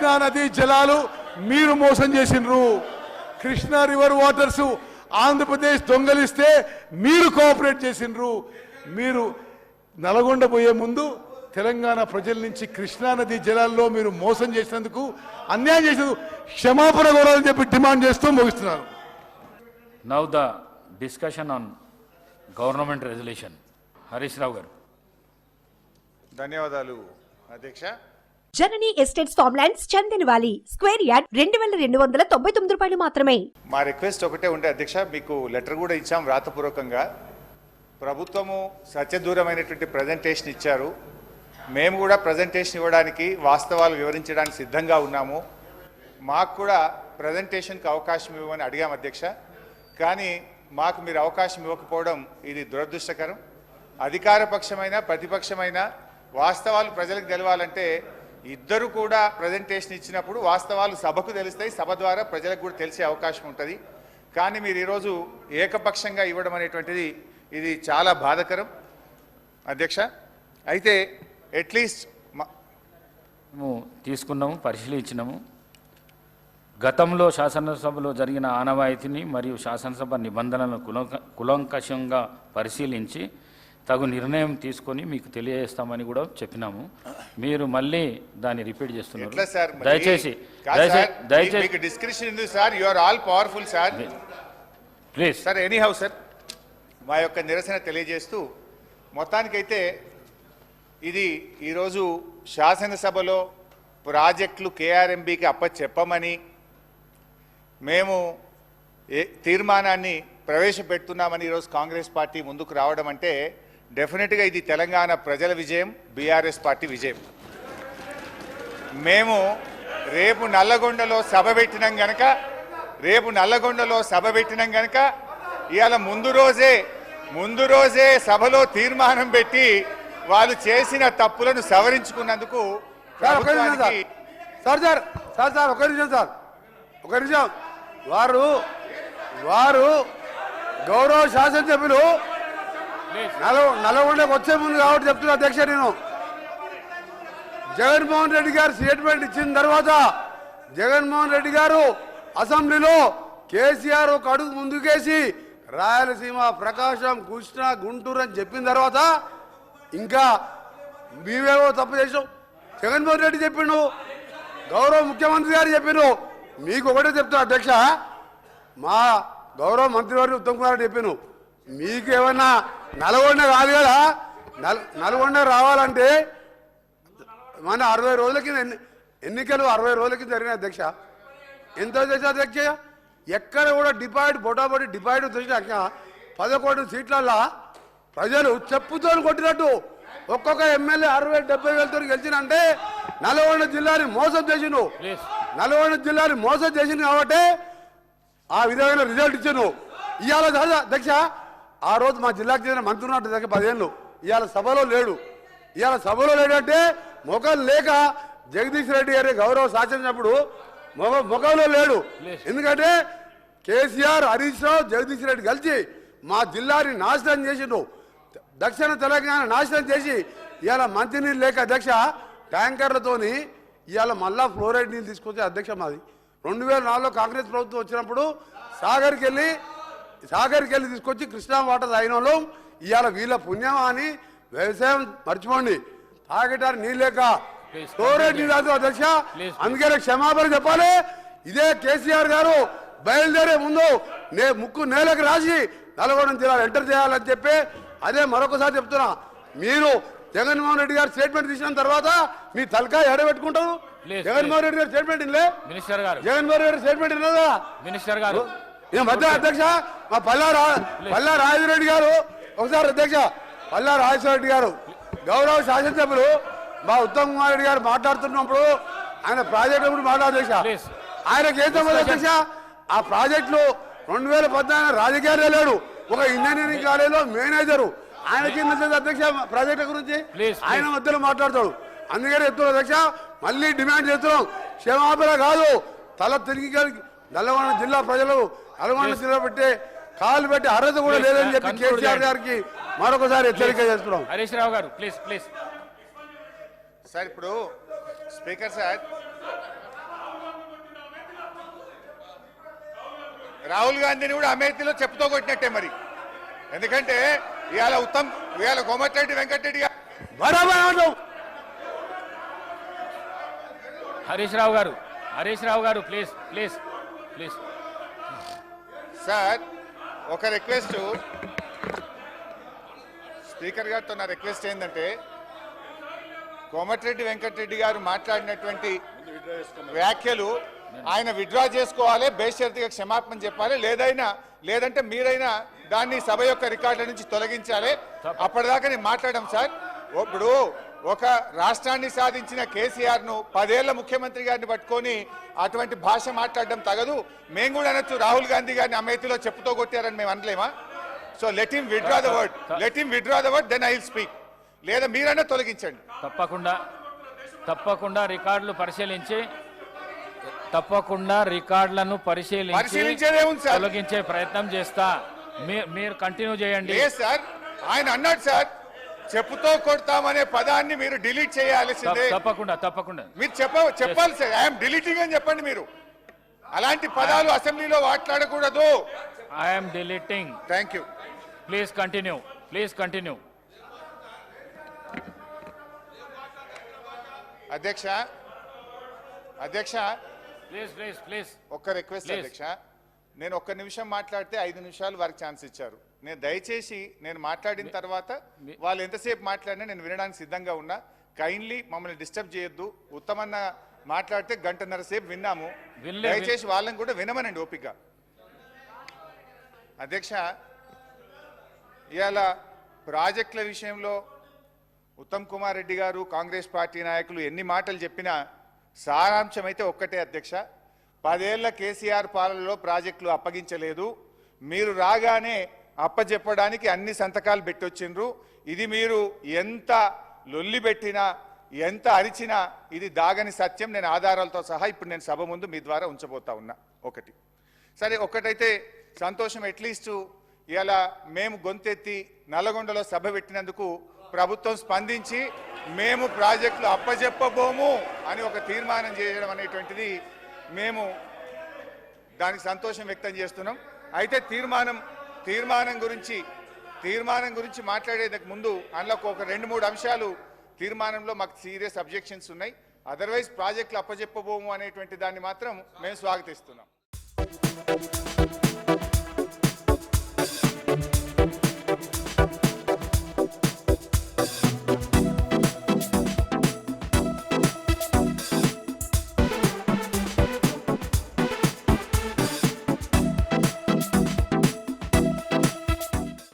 కృష్ణా నది జలాలు మీరు మోసం చేసినారు. కృష్ణా రివర్ వాటర్స్ ఆంధ్రప్రదేశ్ దొంగలిస్తే మీరు కోఆపరేట్ చేసినారు. మీరు నల్గొండ పోయే ముందు తెలంగాణ ప్రజల నుంచి కృష్ణా నది జలాల్లో మీరు మోసం చేసినందుకు, అన్యాయం చేసినందుకు క్షమాపణ కోరాలని చెప్పి డిమాండ్ చేస్తూ ముగిస్తున్నారు. Now the discussion on government resolution. Harish Rao గారు. ధన్యవాదాలు అధ్యక్ష. Janani estates farmlands Chandanavali square yard 2299 రూపాయలు మాత్రమే. మా రిక్వెస్ట్ ఒకటే ఉంటే అధ్యక్ష, మీకు లెటర్ కూడా ఇచ్చాం వ్రాతపూర్వకంగా. ప్రభుత్వము సత్యదూరమైనటువంటి ప్రజెంటేషన్ ఇచ్చారు. మేము కూడా ప్రజెంటేషన్ ఇవ్వడానికి, వాస్తవాలు వివరించడానికి సిద్ధంగా ఉన్నాము. మాకు కూడా ప్రజెంటేషన్కి అవకాశం ఇవ్వమని అడిగాం అధ్యక్ష. కానీ మాకు మీరు అవకాశం ఇవ్వకపోవడం ఇది దురదృష్టకరం. అధికార పక్షమైన ప్రతిపక్షమైన వాస్తవాలు ప్రజలకు తెలవాలంటే ఇద్దరు కూడా ప్రజెంటేషన్ ఇచ్చినప్పుడు వాస్తవాలు సభకు తెలుస్తాయి, సభ ద్వారా ప్రజలకు కూడా తెలిసే అవకాశం ఉంటుంది. కానీ మీరు ఈరోజు ఏకపక్షంగా ఇవ్వడం అనేటువంటిది ఇది చాలా బాధాకరం అధ్యక్ష. అయితే అట్లీస్ట్ మేము తీసుకున్నాము, పరిశీలించినాము. గతంలో శాసనసభలో జరిగిన ఆనవాయితీని మరియు శాసనసభ నిబంధనలను కులంకషంగా పరిశీలించి తగు నిర్ణయం తీసుకొని మీకు తెలియజేస్తామని కూడా చెప్పినాము. మీరు మళ్ళీ దాన్ని రిపీట్ చేస్తున్నారు. దయచేసి డిస్కషన్ ఉంది sir. You are all powerful sir. Please sir, anyhow sir, మా యొక్క నిరసన తెలియజేస్తూ మొత్తానికైతే ఇది ఈరోజు శాసనసభలో ప్రాజెక్టులు కేఆర్ఎంబీకి అప్పచెప్పమని మేము తీర్మానాన్ని ప్రవేశపెడుతున్నామని ఈరోజు కాంగ్రెస్ పార్టీ ముందుకు రావడం అంటే డెఫినెట్గా ఇది తెలంగాణ ప్రజల విజయం, బీఆర్ఎస్ పార్టీ విజయం. మేము రేపు నల్లగొండలో సభ పెట్టినాం గనక ఇవాళ ముందు రోజే సభలో తీర్మానం పెట్టి వాళ్ళు చేసిన తప్పులను సవరించుకున్నందుకు ఒక నిమిషం వారు గౌరవ శాసనసభ్యులు నల్గొండకు వచ్చే ముందు కాబట్టి చెప్తున్నా అధ్యక్ష. నేను జగన్మోహన్ రెడ్డి గారు స్టేట్మెంట్ ఇచ్చిన తర్వాత జగన్మోహన్ రెడ్డి గారు అసెంబ్లీలో కేసీఆర్ ఒక అడుగు ముందుకేసి రాయలసీమ, ప్రకాశం, కృష్ణా, గుంటూరు అని చెప్పిన తర్వాత ఇంకా మీవేవో తప్పు చేసావు. జగన్మోహన్ రెడ్డి చెప్పిండు, గౌరవ ముఖ్యమంత్రి గారు చెప్పిండు. మీకు ఒకటే చెప్తున్నా అధ్యక్ష, మా గౌరవ మంత్రివర్యులు ఉత్తమ్ కుమార్ రెడ్డి చెప్పాను, మీకు ఏమన్నా నల్గొండ కాదు కదా, నల్గొండ రావాలంటే మన 60 రోజుల కింద ఎన్నికలు 60 రోజుల కింద జరిగినాయి అధ్యక్ష. ఎంత చేసా అధ్యక్ష? ఎక్కడ కూడా బొటాబొటి డిపాయిడ్ తెచ్చినాక 11 సీట్లల్లో ప్రజలు చెప్పుతో కొట్టినట్టు ఒక్కొక్క ఎమ్మెల్యే 60-70 వేలతో గెలిచినంటే నల్గొండ జిల్లాని మోసం చేసిండు. కాబట్టి ఆ విధమైన రిజల్ట్ ఇచ్చాను. ఇవాళ అధ్యక్ష, ఆ రోజు మా జిల్లాకు చెందిన మంత్రి ఉన్నట్టు దగ్గర 10 ఏళ్ళు ఇవాళ సభలో లేడంటే మొఖం లేక జగదీష్ రెడ్డి గారి గౌరవ శాసనసభ్యుడు మొఖంలో లేడు. ఎందుకంటే కేసీఆర్, హరీష్ రావు, జగదీష్ రెడ్డి కలిసి మా జిల్లాని నాశనం చేసిండు. దక్షిణ తెలంగాణ నాశనం చేసి ఇవాళ మంచినీళ్ళు లేక అధ్యక్ష ట్యాంకర్లతోని ఇవాళ మళ్ళా ఫ్లోరైడ్ నీళ్ళు తీసుకొచ్చే అధ్యక్ష మాది 2004లో కాంగ్రెస్ ప్రభుత్వం వచ్చినప్పుడు సాగర్కి వెళ్ళి తీసుకొచ్చి కృష్ణా వాటర్ తాగిన వాళ్ళం. ఇవాళ వీళ్ళ పుణ్యమా అని వ్యవసాయం మర్చిపోండి, తాగటానికి నీళ్ళు లేక ఫ్లోరైడ్ నీళ్ళు అధ్యక్ష. అందుకే క్షమాపణ చెప్పాలి. ఇదే కేసీఆర్ గారు బయలుదేరే ముందు ముక్కు నేలకు రాసి నల్గొండ జిల్లాలో ఎంటర్ చేయాలని చెప్పి అదే మరొకసారి చెప్తున్నా. మీరు జగన్మోహన్ రెడ్డి గారు స్టేట్మెంట్ తీసిన తర్వాత మీ తలకాయ ఎడబెట్టుకుంటారు. జగన్మోహన్ రెడ్డి గారు స్టేట్మెంట్ జగన్మోహన్ రెడ్డి స్టేట్మెంట్ ఇన్నదా మినిస్టర్ గారు మధ్య అధ్యక్ష మా పల్లా రాజరెడ్డి గారు ఒకసారి అధ్యక్ష పల్లా రాజశేఖర గారు గౌరవ శాసనసభ్యులు మా ఉత్తమ్ కుమార్ రెడ్డి గారు మాట్లాడుతున్నప్పుడు ఆయన ప్రాజెక్టు గురించి మాట్లాడధ్యక్ష. ఆయనకి ఏం సంబంధం అధ్యక్ష? ఆ ప్రాజెక్టులు 2014 రాజకీయాలే లేడు, ఒక ఇంజనీరింగ్ కాలేజీలో మేనేజరు. ఆయనకి అధ్యక్ష ప్రాజెక్టుల గురించి ఆయన మధ్యలో మాట్లాడతాడు. అందుకని చెప్తున్నాం అధ్యక్ష, మళ్ళీ డిమాండ్ చేస్తున్నాం, క్షమాపణ కాదు, తల తిరిగి నల్గొండ జిల్లా ప్రజలు నల్గొండ జిల్లా పెట్టే కాలు పెట్టి అర్హత కూడా లేదని చెప్పి కేసీఆర్ గారికి మరొకసారి హెచ్చరిక చేస్తున్నాం. హరీష్ రావు గారు ప్లీజ్. సార్, ఇప్పుడు స్పీకర్ సార్ రాహుల్ గాంధీని కూడా అమేథీలో చెప్పుతో కొట్టినట్టే మరి. ఎందుకంటే ఇవాళ కోమటిరెడ్డి వెంకటరెడ్డి గారు బరాబర్ ఏమంటావు? హరీష్ రావు గారు ప్లీజ్. సార్ ఒక రిక్వెస్ట్, స్పీకర్ గారితో నా రిక్వెస్ట్ ఏంటంటే కోమటిరెడ్డి వెంకటరెడ్డి గారు మాట్లాడినటువంటి వ్యాఖ్యలు ఆయన విత్డ్రా చేసుకోవాలి, బేషరతుగా క్షమాపణ చెప్పాలి, లేదంటే మీరైనా దాన్ని సభ యొక్క రికార్డుల నుంచి తొలగించాలి. అప్పటిదాకా నేను మాట్లాడడం సార్. ఇప్పుడు ఒక రాష్ట్రాన్ని సాధించిన కేసీఆర్ ను 10 ఏళ్ల ముఖ్యమంత్రి గారిని పట్టుకొని అటువంటి భాష మాట్లాడడం తగదు. మేము కూడా అనొచ్చు రాహుల్ గాంధీ గారిని అమేథీలో చెప్పుతో కొట్టారని మేము అనలేమా? So let him withdraw the word then I will speak. లేదా మీరైనా తొలగించండి. తప్పకుండా రికార్డులను పరిశీలించేదేముంది సార్? తొలగించే ప్రయత్నం చేస్తా. మీరు కంటిన్యూ చేయండి. లేదు సార్, ఆయన అన్నాడు సార్ చెప్పుతో కొడతామనే పదాన్ని మీరు డిలీట్ చేయాల్సిందే. తప్పకుండా మీరు చెప్పాలి సార్. ఐఎమ్ డిలీటింగ్ అని చెప్పండి. మీరు అలాంటి పదాలు అసెంబ్లీలో మాట్లాడకూడదు. I'm deleting. Thank you. Please continue. అధ్యక్ష ప్లీజ్ ఒక్క రిక్వెస్ట్ అధ్యక్ష. నేను ఒక్క నిమిషం మాట్లాడితే 5 నిమిషాలు వారికి ఛాన్స్ ఇచ్చారు. దయచేసి నేను మాట్లాడిన తర్వాత వాళ్ళు ఎంతసేపు మాట్లాడినా నేను వినడానికి సిద్ధంగా ఉన్నా. కైండ్లీ మమ్మల్ని డిస్టర్బ్ చేయొద్దు. ఉత్తమన్న మాట్లాడితే 1.5 గంటల సేపు విన్నాము. దయచేసి వాళ్ళని కూడా వినమనండి ఓపిక. అధ్యక్ష, ఇవాళ ప్రాజెక్టుల విషయంలో ఉత్తమ్ కుమార్ రెడ్డి గారు కాంగ్రెస్ పార్టీ నాయకులు ఎన్ని మాటలు చెప్పినా సారాంశం అయితే ఒక్కటే అధ్యక్ష. 10 ఏళ్ల కేసీఆర్ పాలనలో ప్రాజెక్టులు అప్పగించలేదు. మీరు రాగానే అప్పచెప్పడానికి అన్ని సంతకాలు పెట్టొచ్చిండ్రు. ఇది మీరు ఎంత లొల్లి పెట్టినా ఎంత అరిచినా ఇది దాగని సత్యం. నేను ఆధారాలతో సహా ఇప్పుడు నేను సభ ముందు మీ ద్వారా ఉంచబోతా ఉన్నా. ఒకటైతే సంతోషం. అట్లీస్ట్ ఇలా మేము గొంతెత్తి నల్లగొండలో సభ పెట్టినందుకు ప్రభుత్వం స్పందించి మేము ప్రాజెక్టులు అప్పచెప్పబోము అని ఒక తీర్మానం చేయడం అనేటువంటిది మేము దానికి సంతోషం వ్యక్తం చేస్తున్నాం. అయితే తీర్మానం గురించి మాట్లాడేందుకు ముందు అందులో ఒక 2-3 అంశాలు తీర్మానంలో మాకు సీరియస్ అబ్జెక్షన్స్ ఉన్నాయి. అదర్వైజ్ ప్రాజెక్టులు అప్పచెప్పబోము అనేటువంటి దాన్ని మాత్రం మేము స్వాగతిస్తున్నాం.